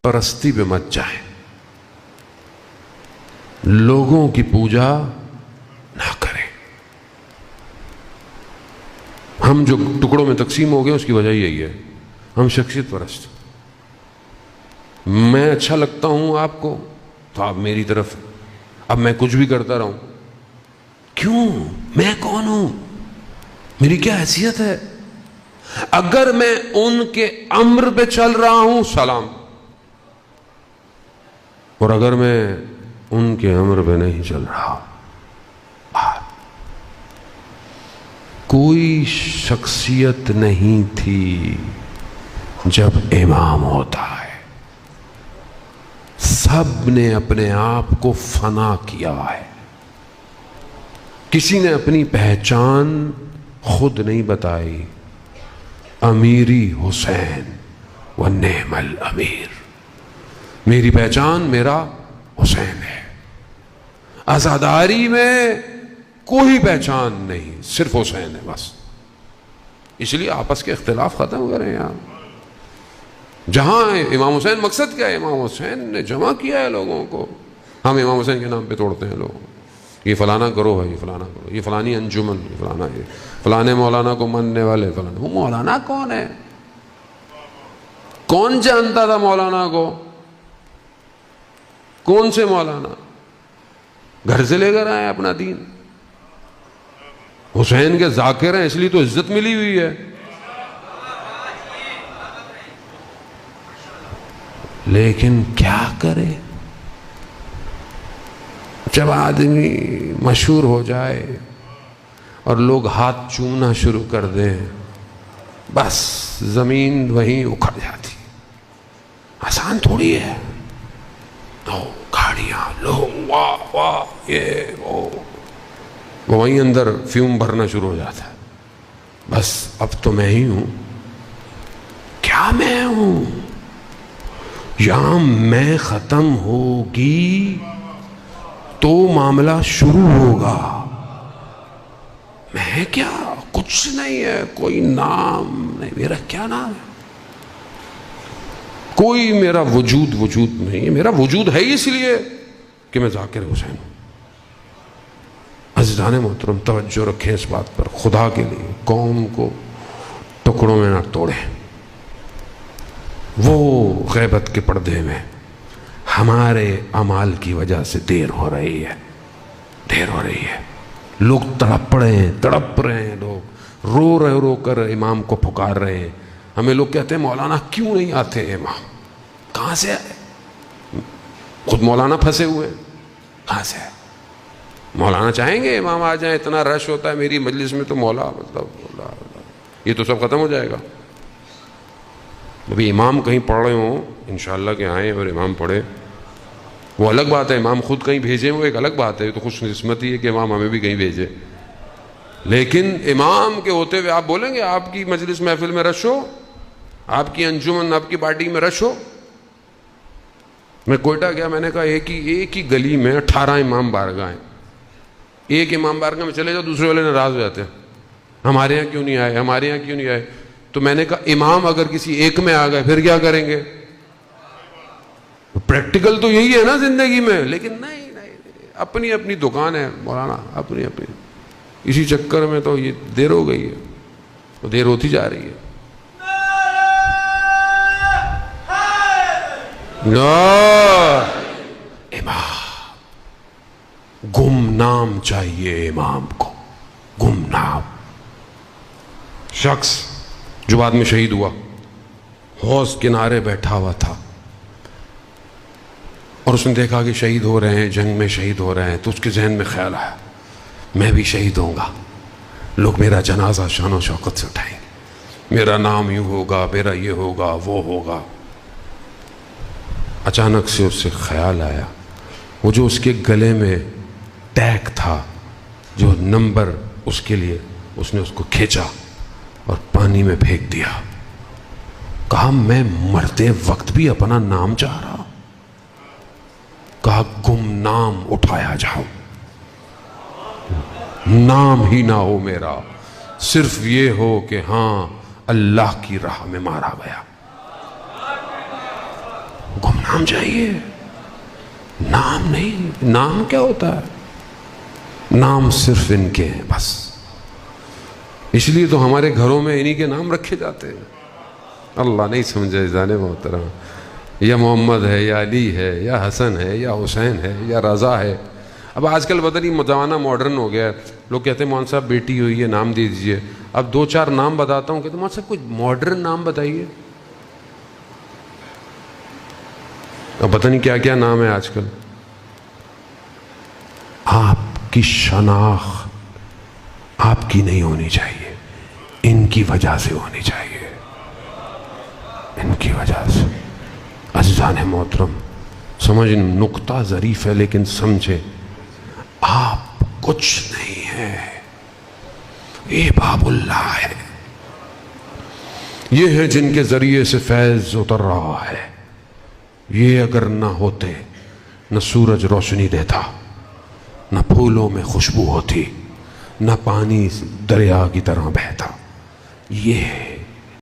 پرستی پہ مت جائیں، لوگوں کی پوجا نہ کریں۔ ہم جو ٹکڑوں میں تقسیم ہو گئے اس کی وجہ یہی ہے، ہم شخصیت پرست۔ میں اچھا لگتا ہوں آپ کو تو آپ میری طرف، اب میں کچھ بھی کرتا رہوں، کیوں؟ میں کون ہوں؟ میری کیا حیثیت ہے؟ اگر میں ان کے امر پہ چل رہا ہوں سلام، اور اگر میں ان کے امر پہ نہیں چل رہا، کوئی شخصیت نہیں تھی جب امام ہوتا ہے، سب نے اپنے آپ کو فنا کیا ہے۔ کسی نے اپنی پہچان خود نہیں بتائی، امیری حسین و نعم الامیر، میری پہچان میرا حسین ہے۔ عزاداری میں کوئی پہچان نہیں، صرف حسین ہے بس۔ اس لیے آپس کے اختلاف ختم کریں یار۔ جہاں امام حسین، مقصد کیا ہے؟ امام حسین نے جمع کیا ہے لوگوں کو۔ ہم امام حسین کے نام پہ توڑتے ہیں لوگ، یہ فلانا کرو ہے، یہ فلانا کرو، یہ فلانی انجمن، یہ فلانا، یہ فلانے مولانا کو ماننے والے فلانا۔ وہ مولانا کون ہے؟ کون جانتا تھا مولانا کو؟ کون سے مولانا؟ گھر سے لے کر آئے اپنا دین۔ حسین کے ذاکر ہیں اس لیے تو عزت ملی ہوئی ہے، لیکن کیا کرے جب آدمی مشہور ہو جائے اور لوگ ہاتھ چومنا شروع کر دیں، بس زمین وہیں اکھڑ جاتی۔ آسان تھوڑی ہے، لو گاڑیاں، لو واہ واہ، یہ وہ وہیں اندر فیوم بھرنا شروع ہو جاتا ہے۔ بس اب تو میں ہی ہوں۔ کیا میں ہوں؟ یہاں میں ختم ہوگی تو معاملہ شروع ہوگا۔ میں کیا؟ کچھ نہیں ہے، کوئی نام نہیں میرا۔ کیا نام ہے؟ کوئی میرا وجود نہیں ہے۔ میرا وجود ہے اس لیے کہ میں ذاکر حسین ہوں۔ عزیزان محترم، توجہ رکھیں اس بات پر، خدا کے لیے قوم کو ٹکڑوں میں نہ توڑیں۔ وہ غیبت کے پردے میں ہمارے اعمال کی وجہ سے دیر ہو رہی ہے۔ لوگ تڑپ رہے ہیں، لوگ رو کر امام کو پکار رہے ہیں۔ ہمیں لوگ کہتے ہیں مولانا کیوں نہیں آتے امام؟ کہاں سے آئے؟ خود مولانا پھنسے ہوئے ہیں، کہاں سے آئے؟ مولانا چاہیں گے امام آ جائیں؟ اتنا رش ہوتا ہے میری مجلس میں تو مولا، مطلب یہ تو سب ختم ہو جائے گا۔ ابھی امام کہیں پڑھ رہے ہوں، انشاءاللہ کہ آئیں اور امام پڑھے، وہ الگ بات ہے۔ امام خود کہیں بھیجیں وہ ایک الگ بات ہے، تو خوش قسمتی ہے کہ امام ہمیں بھی کہیں بھیجے۔ لیکن امام کے ہوتے ہوئے آپ بولیں گے آپ کی مجلس محفل میں رش ہو، آپ کی انجمن، آپ کی پارٹی میں رش ہو؟ میں کوئٹہ گیا، میں نے کہا ایک ہی گلی میں 18 امام بارگاہ ہیں۔ ایک امام بارگاہ میں چلے جاؤ، دوسرے والے ناراض ہو جاتے ہیں، ہمارے یہاں کیوں نہیں آئے؟ تو میں نے کہا امام اگر کسی ایک میں آ گئے پھر کیا کریں گے؟ پریکٹیکل تو یہی ہے نا زندگی میں، لیکن نہیں، اپنی اپنی دکان ہے مولانا، اپنی اسی چکر میں تو یہ دیر ہو گئی ہے، تو دیر ہوتی جا رہی ہے۔ امام گمنام چاہیے، امام کو گمنام۔ شخص جو بعد میں شہید ہوا، حوض کنارے بیٹھا ہوا تھا اور اس نے دیکھا کہ شہید ہو رہے ہیں، جنگ میں شہید ہو رہے ہیں، تو اس کے ذہن میں خیال آیا میں بھی شہید ہوں گا، لوگ میرا جنازہ شان و شوکت سے اٹھائیں گے، میرا نام یوں ہوگا، میرا یہ ہوگا، وہ ہوگا۔ اچانک سے اس سے خیال آیا، وہ جو اس کے گلے میں ٹیگ تھا، جو نمبر اس کے لیے، اس نے اس کو کھینچا اور پانی میں پھینک دیا۔ کہا میں مرتے وقت بھی اپنا نام چاہ رہا۔ کہا گمنام اٹھایا جاؤ، نام ہی نہ ہو میرا، صرف یہ ہو کہ ہاں اللہ کی راہ میں مارا گیا۔ نام چاہیے، نام نہیں. نام کیا ہوتا ہے؟ نام صرف ان کے ہیں بس. اس لیے تو ہمارے گھروں میں انہی کے نام رکھے جاتے ہیں. اللہ نہیں سمجھے جان محترم، یا محمد ہے، یا علی ہے، یا حسن ہے، یا حسین ہے، یا رضا ہے. اب آج کل پتہ نہیں زمانہ ماڈرن ہو گیا ہے. لوگ کہتے ہیں مولانا صاحب بیٹی ہوئی ہے نام دے دیجئے. اب 2-4 نام بتاتا ہوں، کہتے ہیں مولانا صاحب کچھ ماڈرن نام بتائیے. اب پتہ نہیں کیا کیا نام ہے آج کل. آپ کی شناخت آپ کی نہیں ہونی چاہیے، ان کی وجہ سے ہونی چاہیے، ان کی وجہ سے. عزیزان محترم، سمجھ نقطہ ظریف ہے لیکن سمجھے، آپ کچھ نہیں ہے، یہ باب اللہ ہے. یہ ہیں جن کے ذریعے سے فیض اتر رہا ہے. یہ اگر نہ ہوتے، نہ سورج روشنی دیتا، نہ پھولوں میں خوشبو ہوتی، نہ پانی دریا کی طرح بہتا. یہ